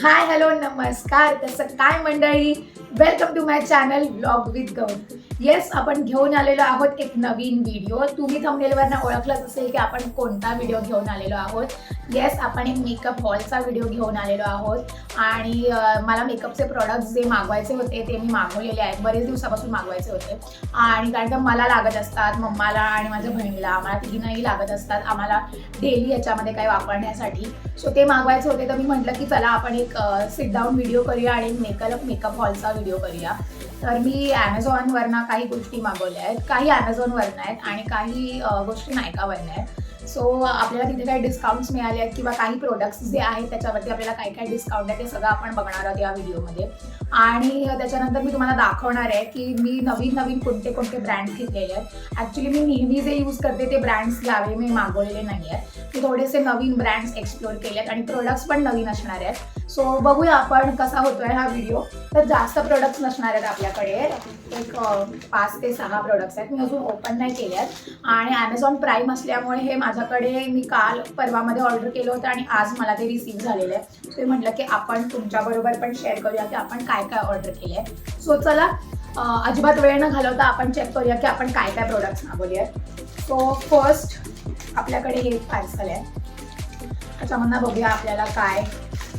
Hi hello नमस्कार, कसं काय मंडळी. Welcome to my channel vlog with Gaur. Yes, आपण घेऊन आलेलो आहोत एक नवीन व्हिडिओ. तुम्ही थंबनेलवरनं ओळखलंच असेल की आपण कोणता व्हिडिओ घेऊन आलेलो आहोत. येस, आपण एक मेकअप हॉलचा व्हिडिओ घेऊन आलेलो आहोत आणि मला मेकअपचे प्रोडक्ट्स जे मागवायचे होते ते मी मागवलेले आहेत. बरेच दिवसापासून मागवायचे होते आणि कारण का मला लागत असतात, मम्माला आणि माझ्या बहिणीला, आम्हाला तिघींनाही लागत असतात आम्हाला डेली याच्यामध्ये काही वापरण्यासाठी. सो ते मागवायचे होते, तर मी म्हटलं की चला आपण एक सिट डाऊन व्हिडिओ करूया आणि मेकअप हॉलचा व्हिडिओ करूया. तर मी ॲमेझॉनवरनं काही गोष्टी मागवल्या आहेत, काही ॲमेझॉनवरनं आहेत आणि काही गोष्टी नायकावरनं आहेत. सो आपल्याला तिथे काही डिस्काउंट्स मिळाले आहेत किंवा काही प्रोडक्ट्स जे आहेत त्याच्यावरती आपल्याला काय काय डिस्काउंट आहे ते सगळं आपण बघणार आहोत या व्हिडिओमध्ये. आणि त्याच्यानंतर मी तुम्हाला दाखवणार आहे की मी नवीन नवीन कोणते कोणते ब्रँड्स घेतलेले आहेत. ॲक्च्युली मी नेहमी जे यूज करते ते ब्रँड्स यावे मी मागवलेले नाही आहेत. मी थोडेसे नवीन ब्रँड्स एक्सप्लोर केले आहेत आणि प्रोडक्ट्स पण नवीन असणार आहेत. सो बघूया आपण कसा होतोय हा व्हिडिओ. तर जास्त प्रोडक्ट्स नसणार आहेत आपल्याकडे, एक 5 ते 6 प्रोडक्ट्स आहेत. मी अजून ओपन नाही केले आहेत आणि ॲमेझॉन प्राईम असल्यामुळे हे माझ्याकडे मी काल परवामध्ये ऑर्डर केलं होतं आणि आज मला ते रिसीव्ह झालेलं आहे. सो म्हटलं की आपण तुमच्याबरोबर पण शेअर करूया की आपण काय काय ऑर्डर केले आहे. सो चला अजिबात वेळ न घालवता आपण चेक करूया की आपण काय काय प्रोडक्ट्स मागवले आहेत. सो फर्स्ट आपल्याकडे हे पार्सल आहे. त्याच्यामधनं बघूया आपल्याला काय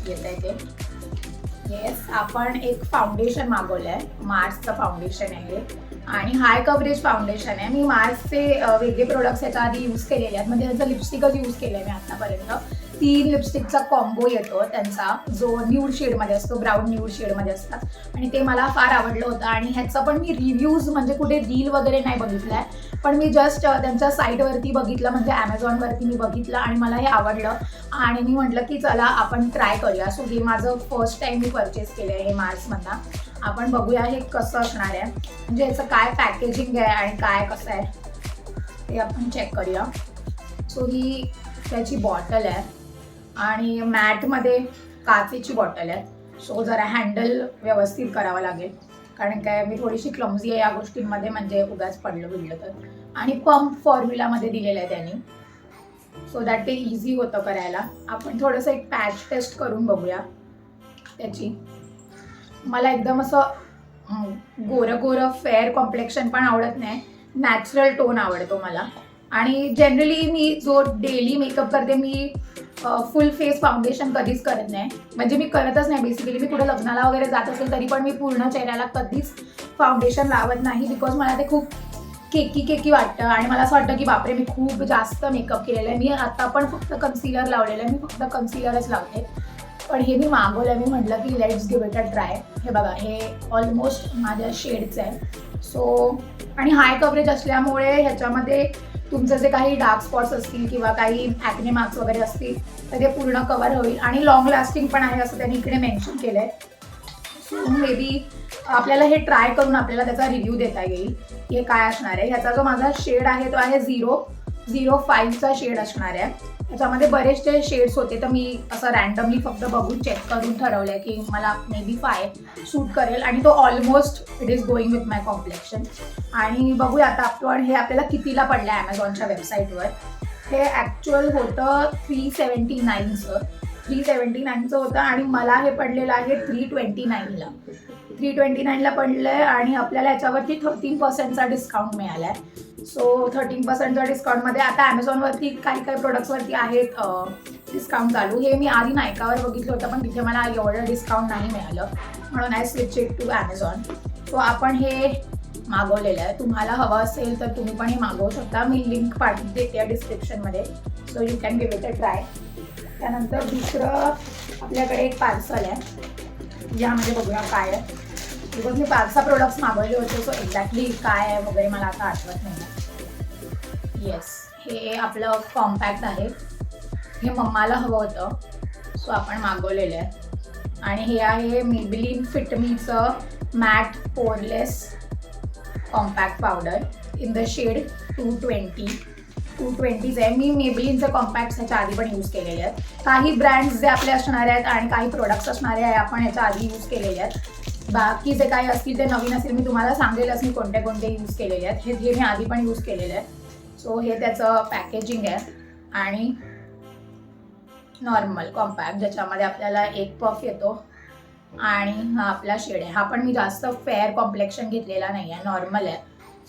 येत आहे ते. येस, आपण एक फाउंडेशन मागवलं आहे. मार्सचं फाउंडेशन आहे आणि हाय कव्हरेज फाउंडेशन आहे. मी मार्सचे वेगळे प्रोडक्ट्स याच्या आधी यूज केलेले आहेत, म्हणजे त्यांचं लिपस्टिकच यूज केलं आहे मी आतापर्यंत. 3 लिपस्टिकचा कॉम्बो येतो त्यांचा, जो न्यूड शेडमध्ये असतो, ब्राऊन न्यूड शेडमध्ये असतात आणि ते मला फार आवडलं होतं. आणि ह्याचं पण मी रिव्ह्यूज म्हणजे कुठे रील वगैरे नाही बघितलं आहे, पण मी जस्ट त्यांच्या साईटवरती बघितलं, म्हणजे ॲमेझॉनवरती मी बघितलं आणि मला हे आवडलं आणि मी म्हटलं की चला आपण ट्राय करूया. सो हे माझं फर्स्ट टाईम मी परचेस केलं आहे हे मार्समधनं. आपण बघूया हे कसं असणार आहे, म्हणजे याचं काय पॅकेजिंग आहे आणि काय कसं आहे ते आपण चेक करूया. सो ही त्याची बॉटल आहे आणि मॅटमध्ये काचेची बॉटल आहे. सो जरा हँडल व्यवस्थित करावं लागेल, कारण काय मी थोडीशी क्लमझी आहे या गोष्टींमध्ये, म्हणजे उगाच पडलं बिडलं तर. आणि पंप फॉर्म्युलामध्ये दिलेलं आहे त्यांनी, सो दॅट ते इझी होतं करायला. आपण थोडंसं एक पॅच टेस्ट करून बघूया त्याची. मला एकदम असं गोरं गोरं फेअर कॉम्प्लेक्शन पण आवडत नाही, नॅचरल टोन आवडतो मला. आणि जनरली मी जो डेली मेकअप करते, मी फुल फेस फाउंडेशन कधीच करत नाही, म्हणजे मी करतच नाही बेसिकली. मी कुठे लग्नाला वगैरे जात असेल तरी पण मी पूर्ण चेहऱ्याला कधीच फाउंडेशन लावत नाही, बिकॉज मला ते खूप केकी वाटतं आणि मला असं वाटतं की बापरे मी खूप जास्त मेकअप केलेला आहे. मी आता पण फक्त कन्सिलर लावलेलं आहे, मी फक्त कन्सिलरच लावते. पण हे मी मागवलं, मी म्हटलं की let's give it a try. हे बघा, हे ऑलमोस्ट माझ्या शेडचं आहे. सो आणि हाय कव्हरेज असल्यामुळे ह्याच्यामध्ये तुमचं जे काही डार्क स्पॉट्स असतील किंवा काही ॲक्ने मार्क्स वगैरे असतील तर ते पूर्ण कव्हर होईल आणि लॉंग लास्टिंग पण आहे असं त्यांनी इकडे मेन्शन केलं आहे. सो मे बी आपल्याला हे ट्राय करून आपल्याला त्याचा रिव्ह्यू देता येईल की हे काय असणार आहे. ह्याचा जो माझा शेड आहे तो आहे 005चा शेड असणार आहे. त्याच्यामध्ये बरेचसे शेड्स होते, तर मी असं रँडमली फक्त बघून चेक करून ठरवलं आहे की मला मे बी 5 सूट करेल आणि तो almost it is going with my complexion. आणि बघूया आता आपण हे आपल्याला कितीला पडलं आहे ॲमेझॉनच्या वेबसाईटवर. हे ॲक्च्युअल होतं 379चं 379चं होतं आणि मला हे पडलेलं आहे 329ला 329ला पडलं आहे आणि आपल्याला याच्यावरती 13% डिस्काउंट मिळाला आहे. सो 13% डिस्काउंटमध्ये आता ॲमेझॉनवरती काही काही प्रोडक्ट्सवरती आहेत डिस्काउंट चालू. हे मी आधी नायकावर बघितलं होतं पण तिथे मला एवढं डिस्काउंट नाही मिळालं, म्हणून I switch it to Amazon. So आपण हे मागवलेलं आहे. तुम्हाला हवं असेल तर तुम्ही पण हे मागवू शकता, मी लिंक पाठवून देते या डिस्क्रिप्शनमध्ये. So you can give it a try. त्यानंतर दुसरं आपल्याकडे एक पार्सल आहे, यामध्ये बघूया काय आहे. बिकॉज मी 5-6 प्रोडक्ट्स मागवले होते, सो एक्झॅक्टली काय आहे वगैरे मला आता आठवत नाही. येस, हे आपलं कॉम्पॅक्ट आहे. हे मम्माला हवं होतं, सो आपण मागवलेलं आहे. आणि हे आहे मेबेलिन फिटमीचं matte poreless compact powder in the shade 220 आहे. मी मेबेलिनचे कॉम्पॅक्ट्स ह्याच्या आधी पण यूज केलेले आहेत. काही ब्रँड्स जे आपले असणारे आहेत आणि काही प्रोडक्ट्स असणारे आहे आपण ह्याच्या आधी यूज केलेले आहेत. बाकी जे काही असतील ते नवीन असतील मी तुम्हाला सांगेलच मी कोणते कोणते यूज केलेले आहेत. हे मी आधी पण यूज केलेले आहेत. सो हे त्याचं पॅकेजिंग आहे आणि नॉर्मल कॉम्पॅक्ट, ज्याच्यामध्ये आपल्याला एक पफ येतो आणि हा आपला शेड आहे. हा पण मी जास्त फेअर कॉम्प्लेक्शन घेतलेला नाही आहे, नॉर्मल आहे.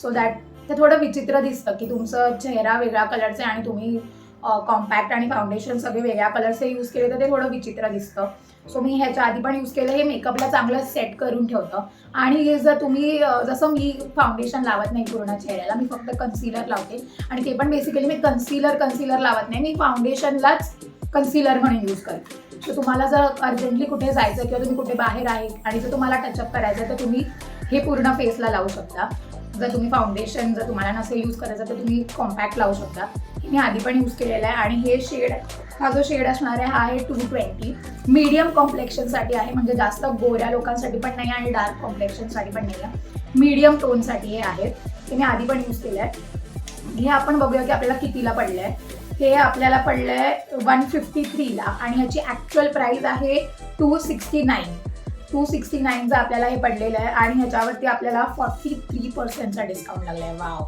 सो दॅट ते थोडं विचित्र दिसतं की तुमचं चेहरा वेगळ्या कलरचा आहे आणि तुम्ही कॉम्पॅक्ट आणि फाउंडेशन सगळे वेगळ्या कलरचे यूज केले तर ते थोडं विचित्र दिसतं. सो मी ह्याच्या आधी पण यूज केलं. हे मेकअपला चांगलं सेट करून ठेवतं. आणि हे जर तुम्ही जसं मी फाउंडेशन लावत नाही पूर्ण चेहऱ्याला, मी फक्त कन्सिलर लावते आणि ते पण बेसिकली मी कन्सिलर लावत नाही, मी फाउंडेशनलाच कन्सिलर म्हणून यूज करते. तर तुम्हाला जर अर्जंटली कुठे जायचं किंवा तुम्ही कुठे बाहेर आहे आणि जर तुम्हाला टचअप करायचं तर तुम्ही हे पूर्ण फेसला लावू शकता. जर तुम्ही फाउंडेशन जर तुम्हाला नसेल यूज करायचं तर तुम्ही कॉम्पॅक्ट लावू शकता. मी आधी पण यूज केलेला आहे. आणि हे शेड, हा जो शेड असणार आहे हा आहे 220. मीडियम कॉम्प्लेक्शनसाठी आहे, म्हणजे जास्त गोऱ्या लोकांसाठी पण नाही आणि डार्क कॉम्प्लेक्शनसाठी पण नाही आहे, मीडियम टोनसाठी हे आहे. ते मी आधी पण यूज केलं आहे. हे आपण बघूया की आपल्याला कितीला पडलं आहे. हे आपल्याला पडलं आहे 153ला आणि ह्याची ॲक्च्युअल प्राईस आहे 269चं आपल्याला हे पडलेलं आहे. आणि ह्याच्यावरती आपल्याला 43% डिस्काउंट लागला आहे. वाव.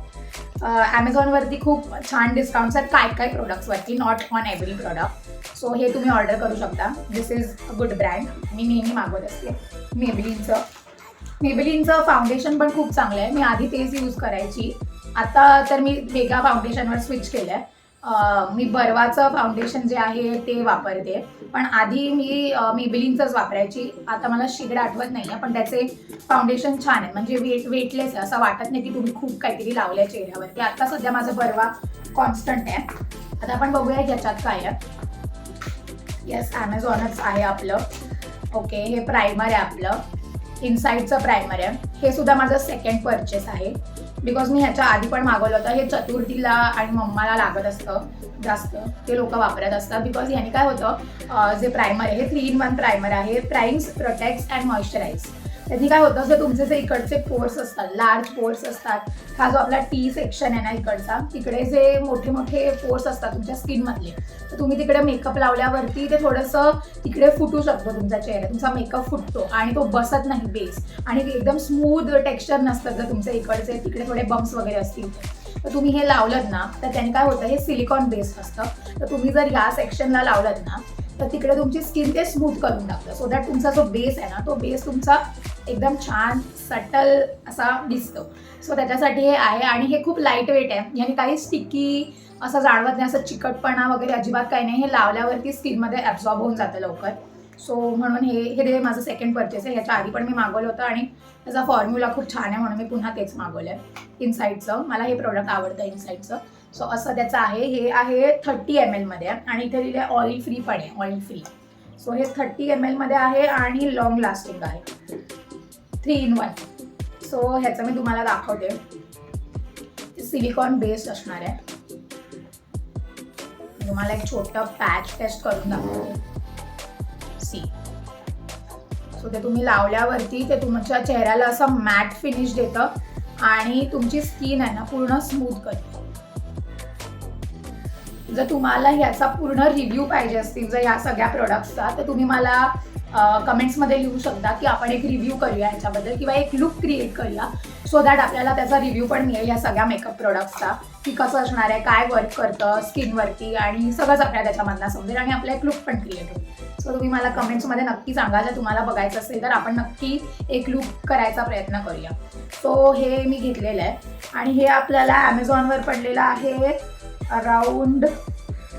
ॲमेझॉनवरती खूप छान डिस्काउंट्स आहेत काय प्रोडक्ट्सवरती, not on every product. So हे तुम्ही ऑर्डर करू शकता. This is a good brand, मी नेहमी मागवत असते. मेबेलिनचं फाउंडेशन पण खूप चांगलं आहे. मी आधी तेच यूज करायची, आता तर मी वेगळ्या फाउंडेशनवर स्विच केलं आहे. मी बर्वाचं फाउंडेशन जे आहे ते वापरते, पण आधी मी मेबेलिनचंच वापरायची. आता मला शेड आठवत नाही आहे, पण त्याचे फाउंडेशन छान आहे, म्हणजे वेटलेस आहे, असं वाटत नाही की तुम्ही खूप काहीतरी लावलं आहे चेहऱ्यावरती. आता सध्या माझं बर्वा कॉन्स्टंट आहे. आता आपण बघूया ह्याच्यात काय आहे. येस, ॲमेझॉनच आहे आपलं. ओके, हे प्रायमर आहे आपलं, इनसाइडचं प्रायमर आहे. हे सुद्धा माझं सेकंड परचेस आहे, बिकॉज मी ह्याच्या आधी पण मागवलं होतं. हे चतुर्थीला आणि मम्माला लागत असतं जास्त, ते लोक वापरत असतात. बिकॉज ह्याने काय होतं, जे प्रायमर आहे हे 3-in-1 प्रायमर आहे. Primes, protects and moisturise. त्याची काय होतं, जर तुमचे जे इकडचे पोर्स असतात, लार्ज पोर्स असतात, हा जो आपला टी सेक्शन आहे ना इकडचा, तिकडे जे मोठे मोठे पोर्स असतात तुमच्या स्किनमधले, तर तुम्ही तिकडे मेकअप लावल्यावरती ते थोडंसं तिकडे फुटू शकतो तुमचा चेहरा, तुमचा मेकअप फुटतो आणि तो बसत नाही बेस, आणि एकदम स्मूथ टेक्स्चर नसतं. जर तुमचे इकडचे तिकडे थोडे बम्प्स वगैरे असतील तर तुम्ही हे लावलं ना तर त्याने काय होतं, हे सिलिकॉन बेस्ड असतं. तर तुम्ही जर या सेक्शनला लावलं ना तर तिकडे तुमची स्किन ते स्मूथ करून टाकतं. सो दॅट तुमचा जो बेस आहे ना तो बेस तुमचा एकदम छान सटल असा दिसतो. सो त्याच्यासाठी हे आहे. आणि हे खूप लाईट वेट आहे, याने काही स्टिकी असं जाणवत नाही, असं चिकटपणा वगैरे अजिबात काही नाही. हे लावल्यावरती स्किनमध्ये ॲब्झॉर्ब होऊन जातं लवकर. सो म्हणून हे माझं सेकंड परचेस आहे. ह्याच्या आधी पण मी मागवलं होतं आणि त्याचा फॉर्म्युला खूप छान आहे म्हणून मी पुन्हा तेच मागवलं आहे. इनसाइडचं मला हे प्रोडक्ट आवडतं, इनसाइडचं. सो असं त्याचं आहे. हे आहे 30 ml मध्ये आणि इथे लिहिलं आहे ऑइल फ्री पण आहे, ऑइल फ्री. सो हे 30 ml मध्ये आहे आणि लॉंग लास्टिंग आहे, 3-in-1. सो ह्याचं मी तुम्हाला दाखवते. सिलिकॉन बेस्ड असणार आहे. तुम्हाला एक छोटं पॅच टेस्ट करून दाखवते. सो ते तुम्ही लावल्यावरती ते तुमच्या चेहऱ्याला असं मॅट फिनिश देतं आणि तुमची स्किन आहे ना पूर्ण स्मूथ करते. जर तुम्हाला ह्याचा पूर्ण रिव्ह्यू पाहिजे असतील जर या सगळ्या प्रोडक्ट्सचा, तर तुम्ही मला कमेंट्समध्ये लिहू शकता की आपण एक रिव्ह्यू करूया ह्याच्याबद्दल किंवा एक लुक क्रिएट करूया. सो दॅट आपल्याला त्याचा रिव्ह्यू पण मिळेल या सगळ्या मेकअप प्रोडक्ट्सचा, की कसं असणार आहे, काय वर्क करतं स्किनवरती आणि सगळंच आपल्याला त्याच्यामधनं समजेल आणि आपला एक लुक पण क्रिएट होईल. सो तुम्ही मला कमेंट्समध्ये नक्की सांगा, जर तुम्हाला बघायचं असेल तर आपण नक्की एक लुक करायचा प्रयत्न करूया. सो हे मी घेतलेलं आहे आणि हे आपल्याला ॲमेझॉनवर पडलेलं आहे अराउंड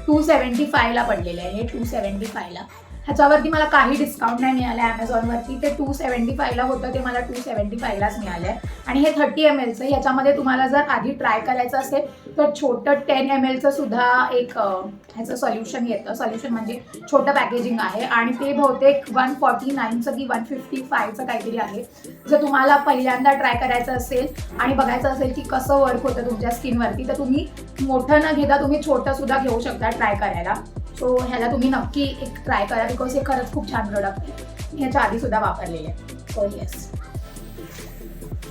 275ला पडलेलं आहे. हे 275ला. ह्याच्यावरती मला काही डिस्काउंट नाही मिळालं आहे ॲमेझॉनवरती. ते 275ला होतं, ते मला 275लाच मिळालं आहे. आणि हे 30 mlचं. ह्याच्यामध्ये तुम्हाला जर आधी ट्राय करायचं असेल तर छोटं 10 mlचं सुद्धा एक ह्याचं सोल्युशन येतं. सोल्युशन म्हणजे छोटं पॅकेजिंग आहे आणि ते बहुतेक 149चं की 155चं काहीतरी आहे. जर तुम्हाला पहिल्यांदा ट्राय करायचं असेल आणि बघायचं असेल की कसं वर्क होतं तुमच्या स्किनवरती, तर तुम्ही मोठं न घेता तुम्ही छोटं सुद्धा घेऊ शकता ट्राय करायला. सो ह्याला तुम्ही नक्की एक ट्राय करा, बिकॉज हे खरंच खूप छान प्रोडक्ट आहे. मी ह्याच्या आधीसुद्धा वापरलेले आहे. So yes.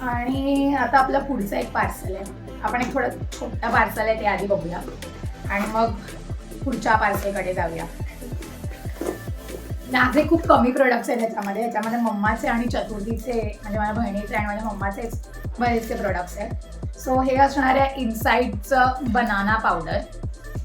आणि आता आपलं पुढचं एक पार्सल आहे. आपण एक थोडं छोटं पार्सल आहे ते आधी बघूया आणि मग पुढच्या पार्सलकडे जाऊया. माझे खूप कमी प्रोडक्ट्स आहेत ह्याच्यामध्ये मम्माचे आणि चतुर्थीचे, म्हणजे माझ्या बहिणीचे आणि माझ्या मम्माचेच बरेचसे प्रोडक्ट्स आहेत. सो हे असणार आहे इनसाइडचं बनाना पावडर.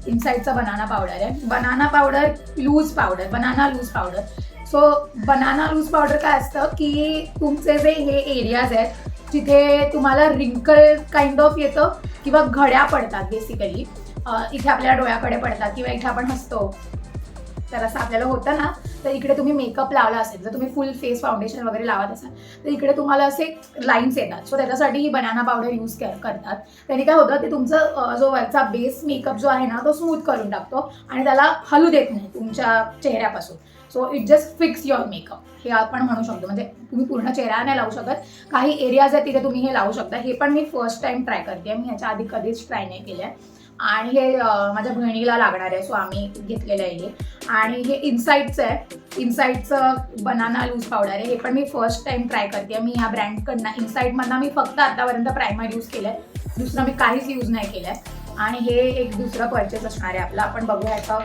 इनसाइडचा बनाना पावडर आहे. Banana powder loose powder, banana loose powder. So banana loose powder काय असतं की तुमचे जे हे एरियाज आहेत जिथे तुम्हाला रिंकल काइंड ऑफ येतं किंवा घड्या पडतात बेसिकली, इथे आपल्या डोळ्याकडे पडतात किंवा इथे आपण हसतो तर असं आपल्याला होतं ना, तर इकडे तुम्ही मेकअप लावला असेल, जर तुम्ही फुल फेस फाउंडेशन वगैरे लावत असाल तर इकडे तुम्हाला असे लाईन्स येतात. सो त्याच्यासाठी ही बनाना पावडर यूज करतात. त्याने काय होतं, ते तुमचं जो वरचा बेस मेकअप जो आहे ना तो स्मूथ करून टाकतो आणि त्याला हलू देत नाही तुमच्या चेहऱ्यापासून. So it just fix your makeup, हे आपण म्हणू शकतो. म्हणजे तुम्ही पूर्ण चेहरा नाही लावू शकत, काही एरियाज आहेत तिथे तुम्ही हे लावू शकता. हे पण मी फर्स्ट टाइम ट्राय करते, मी ह्याच्या आधी कधीच ट्राय नाही केलं आहे. आणि हे माझ्या बहिणीला लागणार आहे, सो आम्ही घेतलेलं आहे हे. आणि हे इनसाइडचं आहे, इनसाइडचं बनाना लूज पावडर आहे. हे पण मी फर्स्ट टाइम ट्राय करते. मी ह्या ब्रँडकडनं इनसाइडमधनं मी फक्त आतापर्यंत प्रायमर यूज केलं आहे, दुसरं मी काहीच यूज नाही केलं आहे. आणि हे एक दुसरं परचेस असणार आहे आपलं. आपण बघूया ह्याचं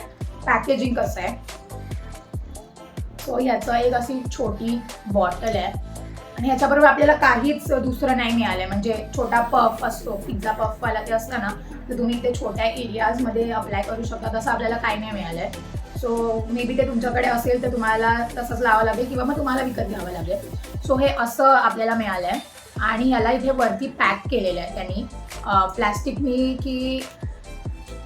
पॅकेजिंग कसं आहे. सो ह्याचं एक अशी छोटी बॉटल आहे आणि ह्याच्याबरोबर आपल्याला काहीच दुसरं नाही मिळालं आहे. म्हणजे छोटा पफ असतो, पिझ्झा पफवाला ते असतं ना, तर तुम्ही ते छोट्या एरियाजमध्ये अप्लाय करू शकता, तसं आपल्याला काही नाही मिळालं आहे. सो मे बी ते तुमच्याकडे असेल तर तुम्हाला तसंच लावावं लागेल किंवा मग तुम्हाला विकत घ्यावं लागेल. सो हे असं आपल्याला मिळालं आहे आणि ह्याला इथे वरती पॅक केलेलं आहे त्यांनी प्लॅस्टिकनी, की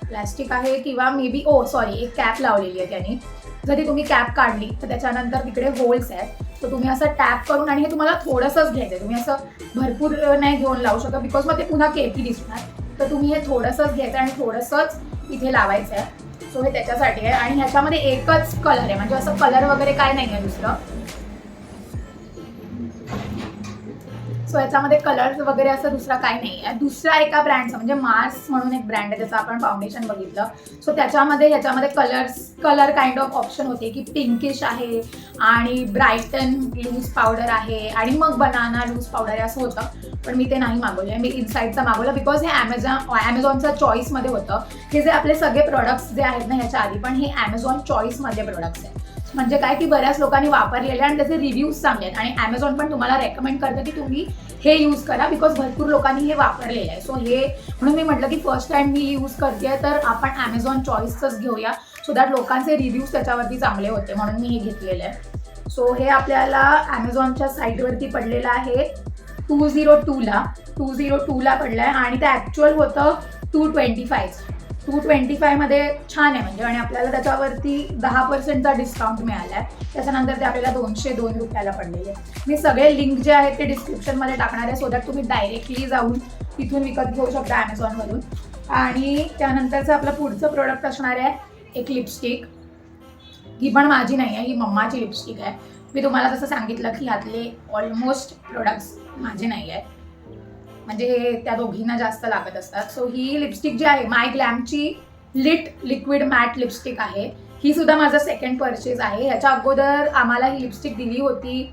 प्लॅस्टिक आहे किंवा मे बी सॉरी एक कॅप लावलेली आहे त्यांनी. जरी तुम्ही कॅप काढली तर त्याच्यानंतर तिकडे होल्स आहेत, तर तुम्ही असं टॅप करून, आणि हे तुम्हाला थोडंसंच घ्यायचं आहे, तुम्ही असं भरपूर नाही घेऊन लावू शकता बिकॉज मग ते पुन्हा केकी दिसणार. तर तुम्ही हे थोडंसंच घ्यायचं आणि थोडंसंच इथे लावायचं आहे. सो हे त्याच्यासाठी आहे. आणि ह्याच्यामध्ये एकच कलर आहे, म्हणजे असं कलर वगैरे काय नाही आहे दुसरं. सो याच्यामध्ये कलर्स वगैरे असं दुसरा काही नाही आहे. दुसरा एका ब्रँडचा म्हणजे मार्स म्हणून एक ब्रँड आहे, त्याचं आपण फाउंडेशन बघितलं. सो ह्याच्यामध्ये कलर काइंड ऑफ ऑप्शन होते की पिंकिश आहे आणि ब्राईटन लूज पावडर आहे आणि मग बनाना लूज पावडर आहे असं होतं. पण मी ते नाही मागवलं आहे, मी इनसाइडचा मागवलं बिकॉज हे ॲमेझॉनच्या चॉईसमध्ये होतं. हे जे आपले सगळे प्रोडक्ट्स जे आहेत ना ह्याच्या आधी, पण हे ॲमेझॉन चॉईसमध्ये प्रोडक्ट्स आहेत. म्हणजे काय की बऱ्याच लोकांनी वापरलेले आणि त्याचे रिव्ह्यूज चांगले आहेत आणि ॲमेझॉन पण तुम्हाला रेकमेंड करतं की तुम्ही हे यूज करा बिकॉज भरपूर लोकांनी हे वापरलेलं आहे. सो हे म्हणून मी म्हटलं की फर्स्ट टाइम मी यूज करते तर आपण ॲमेझॉन चॉईसचंच घेऊया, सो दॅट लोकांचे रिव्ह्यूज त्याच्यावरती चांगले होते, म्हणून मी हे घेतलेलं आहे. सो हे आपल्याला ॲमेझॉनच्या साईटवरती पडलेलं आहे 202ला पडलं आहे आणि ते ॲक्च्युअल होतं 225 मध्ये छान आहे म्हणजे. आणि आपल्याला त्याच्यावरती 10% डिस्काउंट मिळाला आहे. त्याच्यानंतर ते आपल्याला 202 रुपयाला पडलेले. मी सगळे लिंक जे आहेत ते डिस्क्रिप्शनमध्ये टाकणार आहे, सो दॅट तुम्ही डायरेक्टली जाऊन तिथून विकत घेऊ शकता ॲमेझॉनवरून. आणि त्यानंतरचं आपलं पुढचं प्रोडक्ट असणार आहे एक लिपस्टिक. ही पण माझी नाही आहे, ही मम्माची लिपस्टिक आहे. मी तुम्हाला जसं सांगितलं की ह्यातले ऑलमोस्ट प्रोडक्ट्स माझे नाही आहेत, म्हणजे हे त्या दोघींना जास्त लागत असतात. सो ही लिपस्टिक जी आहे माय ग्लॅमची लिट लिक्विड मॅट लिपस्टिक आहे. ही सुद्धा माझं सेकंड परचेज आहे. ह्याच्या अगोदर आम्हाला ही लिपस्टिक दिली होती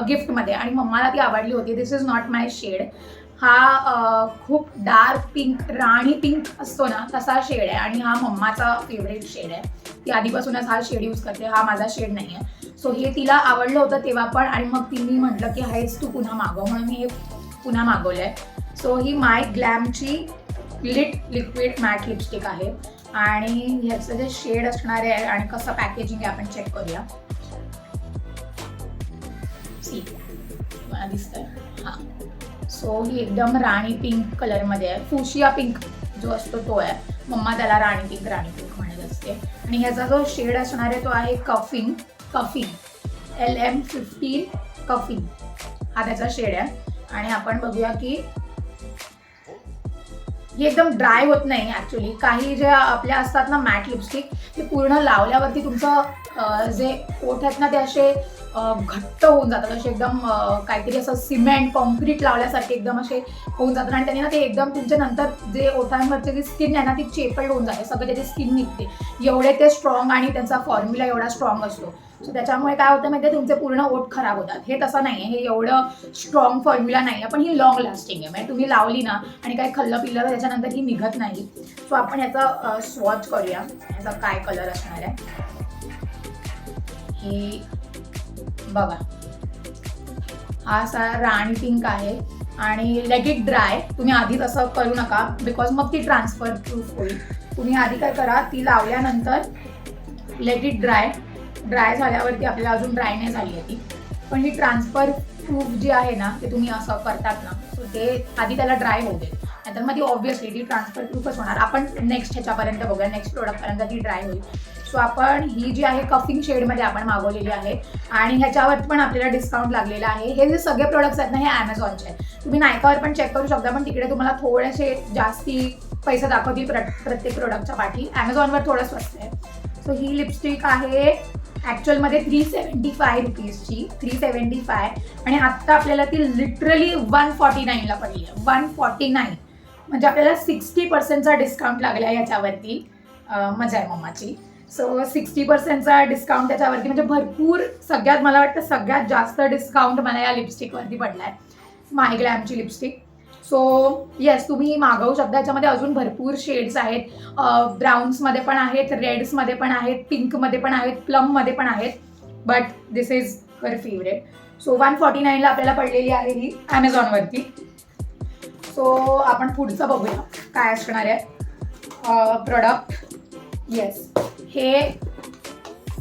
गिफ्टमध्ये आणि मम्माला ती आवडली होती. दिस इज नॉट माय शेड. हा खूप डार्क पिंक, राणी पिंक असतो ना तसा शेड आहे आणि हा मम्माचा फेवरेट शेड आहे. ती आधीपासूनच हा शेड यूज करते, हा माझा शेड नाही आहे. सो हे तिला आवडलं होतं तेव्हा पण, आणि मग तिने म्हटलं की हेच तू पुन्हा मागव, म्हणून मी हे पुन्हा मागवलं आहे. सो ही माय ग्लॅमची लिट लिक्विड मॅट लिपस्टिक आहे आणि ह्याचं जे शेड असणार आहे आणि कसं पॅकेजिंग आहे आपण चेक करूया. सी मला दिसतंय हां. सो ही एकदम राणी पिंक कलरमध्ये आहे. फुशिया पिंक जो असतो तो आहे, मम्मा त्याला राणी पिंक म्हणत असते. आणि ह्याचा जो शेड असणार आहे तो आहे कफिंग LM15 कफिंग हा त्याचा शेड आहे. आणि आपण बघूया की ही एकदम ड्राय होत नाही ॲक्च्युली. काही जे आपल्या असतात ना मॅट लिपस्टिक, ते पूर्ण लावल्यावरती तुमचं जे ओठ आहेत ना ते असे घट्ट होऊन जातात, असे एकदम काहीतरी असं सिमेंट कॉन्क्रीट लावल्यासारखे एकदम असे होऊन जातात. आणि त्यांनी ना ते एकदम तुमच्या नंतर जे ओठांवरची जी स्किन आहे ना ती चेपल्ड होऊन जाते, सगळं त्याची स्किन निघते. एवढे ते स्ट्रॉंग आणि त्यांचा फॉर्म्युला एवढा स्ट्रॉंग असतो. सो त्याच्यामुळे काय होतं माहिती आहे, तुमचे पूर्ण ओठ खराब होतात. हे तसं नाही आहे, हे एवढं स्ट्रॉंग फॉर्म्युला नाही आहे, पण ही लॉंग लास्टिंग आहे. म्हणजे तुम्ही लावली ना आणि काही खाल्लं पिल्लं तर त्याच्यानंतर ही निघत नाही. सो आपण ह्याचा स्वॉच करूया, ह्याचा काय कलर असणार आहे. हे बघा, हा असा राणी पिंक आहे आणि लेट इट ड्राय. तुम्ही आधीच असं करू नका बिकॉज मग ती ट्रान्सफर प्रूफ होईल. तुम्ही आधी काय करा, ती लावल्यानंतर लेट इट ड्राय. ड्राय झाल्यावरती आपल्याला अजून ड्राय नाही झाली आहे ती, पण ही ट्रान्सफर प्रूफ जी आहे ना, ते तुम्ही असं करतात ना, सो ते आधी त्याला ड्राय होऊ दे. नंतर मग ती ऑब्व्हियसली ती ट्रान्सफर प्रूफच होणार. आपण नेक्स्ट ह्याच्यापर्यंत बघूया, नेक्स्ट प्रोडक्टपर्यंत ती ड्राय होईल. सो आपण ही जी आहे कफिंग शेडमध्ये आपण मागवलेली आहे आणि ह्याच्यावर पण आपल्याला डिस्काउंट लागलेला आहे. हे जे सगळे प्रोडक्ट्स आहेत ना, हे ॲमेझॉनचे आहेत. तुम्ही नायकावर पण चेक करू शकता, पण तिकडे तुम्हाला थोडेसे जास्ती पैसे दाखवतील प्रत्येक प्रोडक्टच्या पाठी. ॲमेझॉनवर थोडं स्वस्त आहे. सो ही लिपस्टिक आहे ॲक्च्युअलमध्ये 375 रुपीजची, 375, आणि आत्ता आपल्याला ती लिटरली 149ला पडली आहे. 149 म्हणजे आपल्याला 60%चा डिस्काउंट लागला आहे याच्यावरती. मजा आहे मम्माची. सो 60%चा डिस्काउंट त्याच्यावरती म्हणजे भरपूर. सगळ्यात मला वाटतं सगळ्यात जास्त डिस्काउंट मला या लिपस्टिकवरती पडला आहे, माय ग्लॅमची लिपस्टिक. सो येस, तुम्ही मागवू शकता. याच्यामध्ये अजून भरपूर शेड्स आहेत. ब्राउन्समध्ये पण आहेत, रेड्समध्ये पण आहेत, पिंकमध्ये पण आहेत, प्लममध्ये पण आहेत, but this is her favourite. So 149ला आपल्याला पडलेली आहे ही ॲमेझॉनवरती. सो आपण पुढचं बघूया काय असणार आहे प्रोडक्ट. येस, हे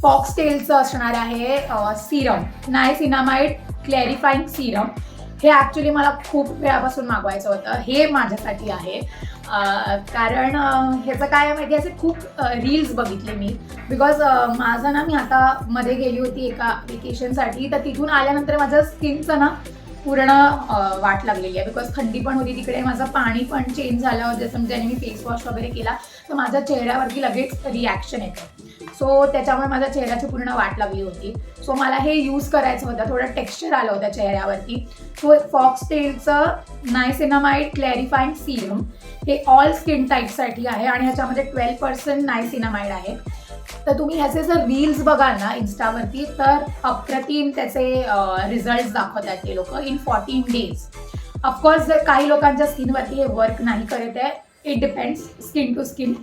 फॉक्सटेलचं असणार आहे सिरम, नायसिनामाइड क्लॅरिफाईंग सिरम. हे ॲक्च्युली मला खूप वेळापासून मागवायचं होतं. हे माझ्यासाठी आहे कारण ह्याचं काय माहिती, असे खूप रील्स बघितले मी. बिकॉज माझं ना, मी आता मध्ये गेली होती एका वेकेशनसाठी, तर तिथून आल्यानंतर माझं स्किनचं ना पूर्ण वाट लागलेली आहे. बिकॉज थंडी पण होती तिकडे, माझं पाणी पण चेंज झालं. जसं ज्याने मी फेस वॉश वगैरे केला तर माझ्या चेहऱ्यावरती लगेच रिॲक्शन येतं. सो त्याच्यामुळे माझ्या चेहऱ्याची पूर्ण वाट लागली होती. सो मला हे यूज करायचं होतं, थोडं टेक्स्चर आलं होतं चेहऱ्यावरती. सो फॉक्सटेलचं नायसिनामाइड क्लॅरिफाईंग सिरम हे ऑल स्किन टाईपसाठी आहे आणि ह्याच्यामध्ये 12% नायसिनामाइड आहे. तर तुम्ही ह्याचे जर रील्स बघाल ना इन्स्टावरती, तर अप्रतिम त्याचे रिझल्ट्स दाखवतात ते लोक इन 14 days. ऑफकोर्स जर काही लोकांच्या स्किनवरती हे वर्क नाही करत आहे, it depends skin to skin.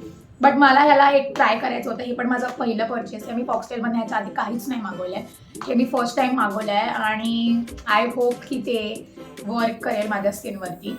But मला ह्याला एक ट्राय करायचं होतं. हे पण माझं पहिलं परचेस आहे. मी फॉक्सटेलमध्ये ह्याच्या आधी काहीच नाही मागवलं आहे. हे मी फर्स्ट टाईम मागवलं आहे आणि आय होप की ते वर्क करेल माझ्या स्किनवरती.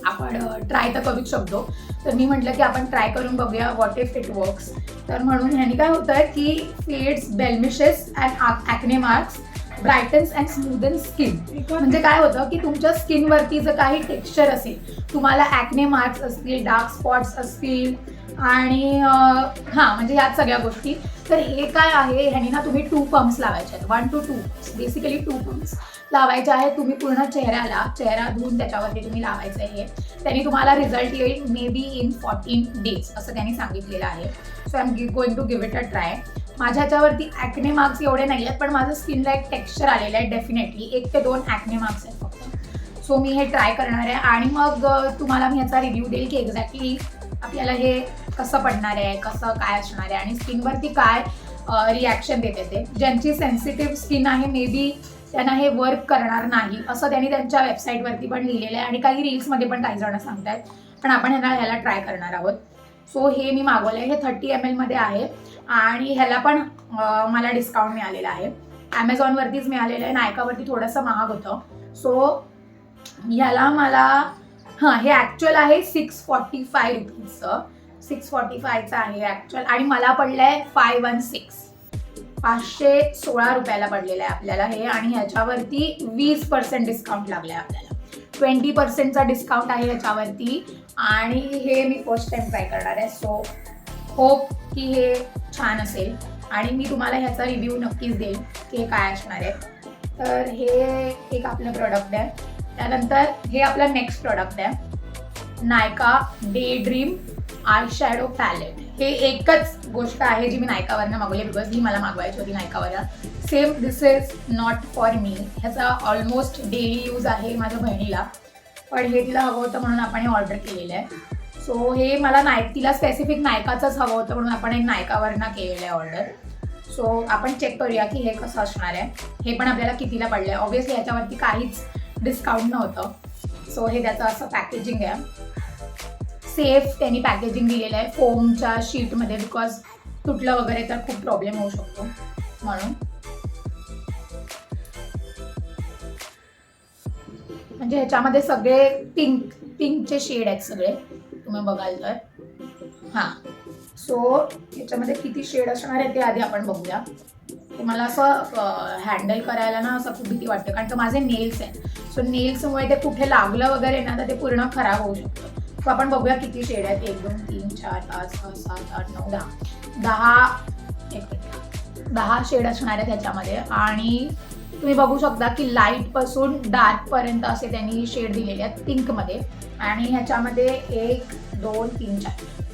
आपण ट्राय तर करूच शकतो. तर मी म्हटलं की आपण ट्राय करून बघूया व्हॉट इफ इट वर्क्स. तर म्हणून ह्यानी काय होतं आहे की fades blemishes and acne marks, brightens and smoothen skin. म्हणजे काय होतं की तुमच्या स्किनवरती जर काही टेक्स्चर असेल, तुम्हाला ॲक्ने मार्क्स असतील, डार्क स्पॉट्स असतील आणि म्हणजे ह्यात सगळ्या गोष्टी, तर हे काय आहे, ह्यानी ना तुम्ही 2 पंप्स लावायचे आहेत. 1 to 2 बेसिकली 2 पंप्स लावायचे आहेत. तुम्ही पूर्ण चेहरा धुवून त्याच्यावरती तुम्ही लावायचं आहे. त्यांनी तुम्हाला रिझल्ट येईल मे बी इन 14 days असं त्यांनी सांगितलेलं आहे. So I am going to give it a try. माझ्या ह्याच्यावरती ॲक्ने मार्क्स एवढे नाही आहेत, पण माझं स्किनला एक टेक्स्चर आलेलं आहे. डेफिनेटली 1 ते 2 ॲक्ने मार्क्स आहेत फक्त. सो मी हे ट्राय करणार आहे आणि मग तुम्हाला मी ह्याचा रिव्ह्यू देईल की एक्झॅक्टली आपल्याला हे कसं पडणार आहे, कसं काय असणार आहे आणि स्किनवरती काय रिॲक्शन देते ते. ज्यांची सेन्सिटिव्ह स्किन आहे मे बी त्यांना हे वर्क करणार नाही असं त्यांनी त्यांच्या वेबसाईटवरती पण लिहिलेलं आहे आणि काही रील्समध्ये पण काही जण सांगत आहेत. पण आपण ह्याला ट्राय करणार आहोत. सो हे मी मागवलं आहे. हे 30 ml मध्ये आहे आणि ह्याला पण मला डिस्काउंट मिळालेला आहे. ॲमेझॉनवरतीच मिळालेलं आहे, नायकावरती थोडंसं महाग होतं. सो ह्याला मला हे ॲक्च्युअल आहे 645 रुपीजचं. 645चं आहे ॲक्च्युअल आणि मला पडलं आहे 516. 516 रुपयाला पडलेलं आहे आपल्याला हे आणि ह्याच्यावरती 20% डिस्काउंट लागलं आहे आपल्याला. 20%चा डिस्काउंट आहे ह्याच्यावरती आणि हे मी फर्स्ट टाइम ट्राय करणार आहे. सो होप की हे छान असेल आणि मी तुम्हाला ह्याचा रिव्ह्यू नक्कीच देईल की हे काय असणार आहे. तर हे एक आपलं प्रोडक्ट आहे. त्यानंतर हे आपलं नेक्स्ट प्रोडक्ट आहे, Nykaa day dream eye shadow palette. हे एकच गोष्ट आहे जी मी नायकावरनं मागवली बिकॉज ही मला मागवायची होती नायकावरनं. Same this is not for me. ह्याचा ऑलमोस्ट डेली यूज आहे माझ्या बहिणीला, पण हे तिला हवं होतं म्हणून आपण हे ऑर्डर केलेलं आहे. सो हे मला तिला स्पेसिफिक नायकाचंच हवं होतं म्हणून आपण एक नायकावरनं केलेलं आहे ऑर्डर. सो आपण चेक करूया की हे कसं असणार आहे. हे पण आपल्याला कितीला पडलं आहे. ऑब्व्हियसली ह्याच्यावरती काहीच डिस्काउंट नव्हतं. सो हे त्याचं असं पॅकेजिंग आहे. सेफ त्यांनी पॅकेजिंग दिलेलं आहे फोमच्या शीटमध्ये बिकॉज तुटलं वगैरे तर खूप प्रॉब्लेम होऊ शकतो म्हणून. म्हणजे ह्याच्यामध्ये सगळे पिंकचे शेड आहेत सगळे, तुम्ही बघाल तर. हां, सो ह्याच्यामध्ये किती शेड असणार आहे ते आधी आपण बघूया. मला असं हँडल करायला ना असं खूप भीती वाटते, कारण का माझे नेल्स आहेत. सो नेल्समुळे ते कुठे लागलं वगैरे ना तर ते पूर्ण खराब होऊ शकतं. सो आपण बघूया किती शेड आहेत. 1 2 3 4 5 6 7 8 9 10 शेड असणार आहेत ह्याच्यामध्ये. आणि तुम्ही बघू शकता की लाईट पासून डार्क पर्यंत असे त्यांनी शेड दिलेले आहेत पिंकमध्ये. आणि ह्याच्यामध्ये 1 2 3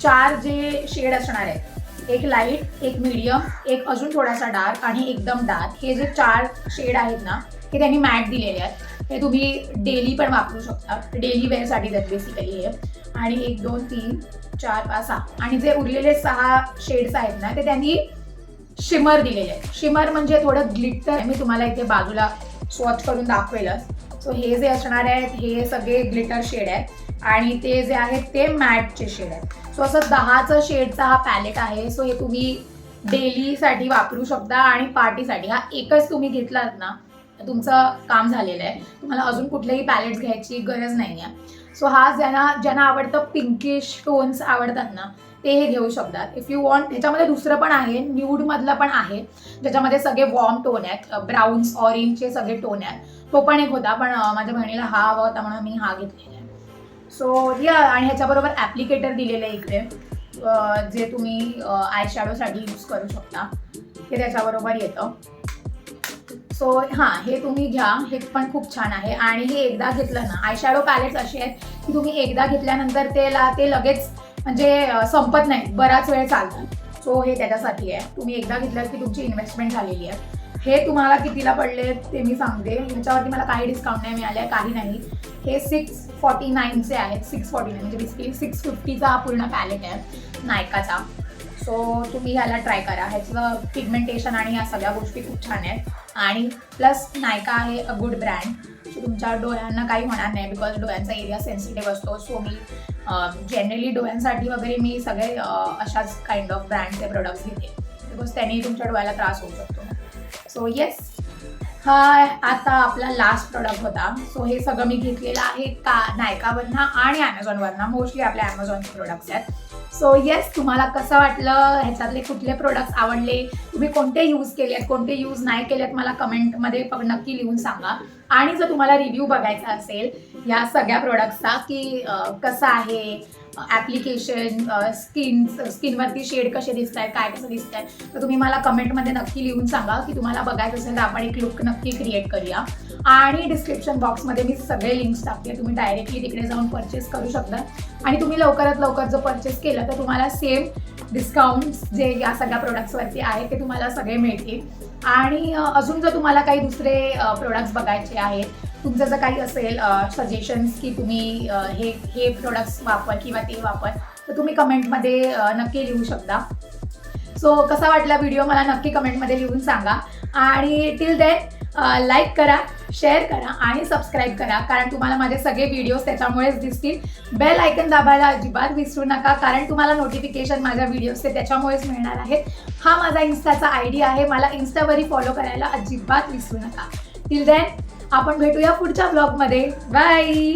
4 जे शेड असणार आहेत, एक लाईट, एक मीडियम, एक अजून थोडासा डार्क आणि एकदम डार्क, हे जे 4 शेड आहेत ना हे त्यांनी मॅट दिलेले आहेत. हे तुम्ही डेली पण वापरू शकता, डेली वेअरसाठी आहेत बेसिकली हे. आणि 1 2 3 4 5 6 आणि जे उरलेले 6 शेड्स आहेत ना ते त्यांनी शिमर दिलेले आहेत. शिमर म्हणजे थोडं ग्लिटर. मी तुम्हाला इथे बाजूला स्वॉच करून दाखवेलच. सो हे जे असणार आहेत हे सगळे ग्लिटर शेड आहेत आणि ते जे आहेत ते मॅटचे शेड आहेत. सो असं 10चं शेडचा हा पॅलेट आहे. सो हे तुम्ही डेलीसाठी वापरू शकता आणि पार्टीसाठी. हा एकच तुम्ही घेतलात ना तुमचं काम झालेलं आहे. तुम्हाला अजून कुठलेही पॅलेट्स घ्यायची गरज नाही आहे. सो हा ज्यांना आवडतं पिंकिश टोन्स आवडतात ना ते हे घेऊ शकतात. इफ यू वॉन्ट, ह्याच्यामध्ये दुसरं पण आहे, न्यूडमधलं पण आहे ज्याच्यामध्ये सगळे वॉर्म टोन आहेत, ब्राऊन्स ऑरेंजचे सगळे टोन आहेत. तो पण एक होता, पण माझ्या बहिणीला हा हवा होता म्हणून मी हा घेतलेला आहे. सो या, आणि ह्याच्याबरोबर ॲप्लिकेटर दिलेलं आहे इकडे, जे तुम्ही आय शॅडोसाठी यूज करू शकता. हे त्याच्याबरोबर येतं. सो हां, हे तुम्ही घ्या, हे पण खूप छान आहे. आणि हे एकदा घेतलं ना, आय शॅडो पॅलेट्स असे आहेत की तुम्ही एकदा घेतल्यानंतर ते लगेच म्हणजे संपत नाही, बराच वेळ चालतं. सो हे त्याच्यासाठी आहे. तुम्ही एकदा घेतलं की तुमची इन्व्हेस्टमेंट झालेली आहे. हे तुम्हाला कितीला पडले ते मी सांगते. ह्याच्यावरती मला काही डिस्काउंट नाही मिळाले, काही नाही. हे 649चे आहेत. 649 म्हणजे बेसिकली 650चा हा पूर्ण पॅलेट आहे नायकाचा. सो तुम्ही ह्याला ट्राय करा. ह्याचं पिगमेंटेशन आणि या सगळ्या गोष्टी खूप छान आहेत. आणि प्लस नायका आहे अ गुड ब्रँड. सो तुमच्या डोळ्यांना काही होणार नाही, बिकॉज डोळ्यांचा एरिया सेन्सिटिव्ह असतो. सो मी जनरली डोळ्यांसाठी वगैरे मी सगळे अशाच काइंड ऑफ ब्रँडचे प्रोडक्ट्स घेते, बिकॉज त्यांनी तुमच्या डोळ्याला त्रास होऊ शकतो. सो येस, हा आता आपला लास्ट प्रोडक्ट होता. सो हे सगळं मी घेतलेलं आहे नायकावरनं आणि ॲमेझॉनवरनं. मोस्टली आपल्या ॲमेझॉनचे प्रोडक्ट्स आहेत. सो येस, तुम्हाला कसं वाटलं, ह्याच्यातले कुठले प्रोडक्ट्स आवडले, तुम्ही कोणते यूज केले आहेत, कोणते यूज नाही केले आहेत, मला कमेंटमध्ये नक्की लिहून सांगा. आणि जर तुम्हाला रिव्ह्यू बघायचा असेल ह्या सगळ्या प्रोडक्ट्सचा की कसं आहे ॲप्लिकेशन, स्किनवरती शेड कसे दिसत आहेत, काय कसं दिसत आहे, तर तुम्ही मला कमेंटमध्ये नक्की लिहून सांगा. की तुम्हाला बघायचं असेल तर आपण एक लुक नक्की क्रिएट करूया. आणि डिस्क्रिप्शन बॉक्समध्ये मी सगळे लिंक्स टाकते, तुम्ही डायरेक्टली तिकडे जाऊन परचेस करू शकता. आणि तुम्ही लवकरात लवकर जर परचेस केलं तर तुम्हाला सेम डिस्काउंट्स जे या सगळ्या प्रोडक्ट्सवरती आहेत ते तुम्हाला सगळे मिळतील. आणि अजून जर तुम्हाला काही दुसरे प्रोडक्ट्स बघायचे आहेत, तुमचं जर काही असेल सजेशन्स की तुम्ही हे प्रोडक्ट्स वापर किंवा ते वापर, तर तुम्ही कमेंटमध्ये नक्की लिहू शकता. सो कसा वाटला व्हिडिओ मला नक्की कमेंटमध्ये लिहून सांगा. आणि टिल देन लाईक करा, शेअर करा आणि सबस्क्राईब करा, कारण तुम्हाला माझे सगळे व्हिडिओज त्याच्यामुळेच दिसतील. बेल आयकन दाबायला अजिबात विसरू नका, कारण तुम्हाला नोटिफिकेशन माझ्या व्हिडिओजचे त्याच्यामुळेच मिळणार आहेत. हा माझा इन्स्टाचा ID आहे, मला इन्स्टावरही फॉलो करायला अजिबात विसरू नका. टिल देन आपण भेटूया पुढच्या ब्लॉगमध्ये. बाय.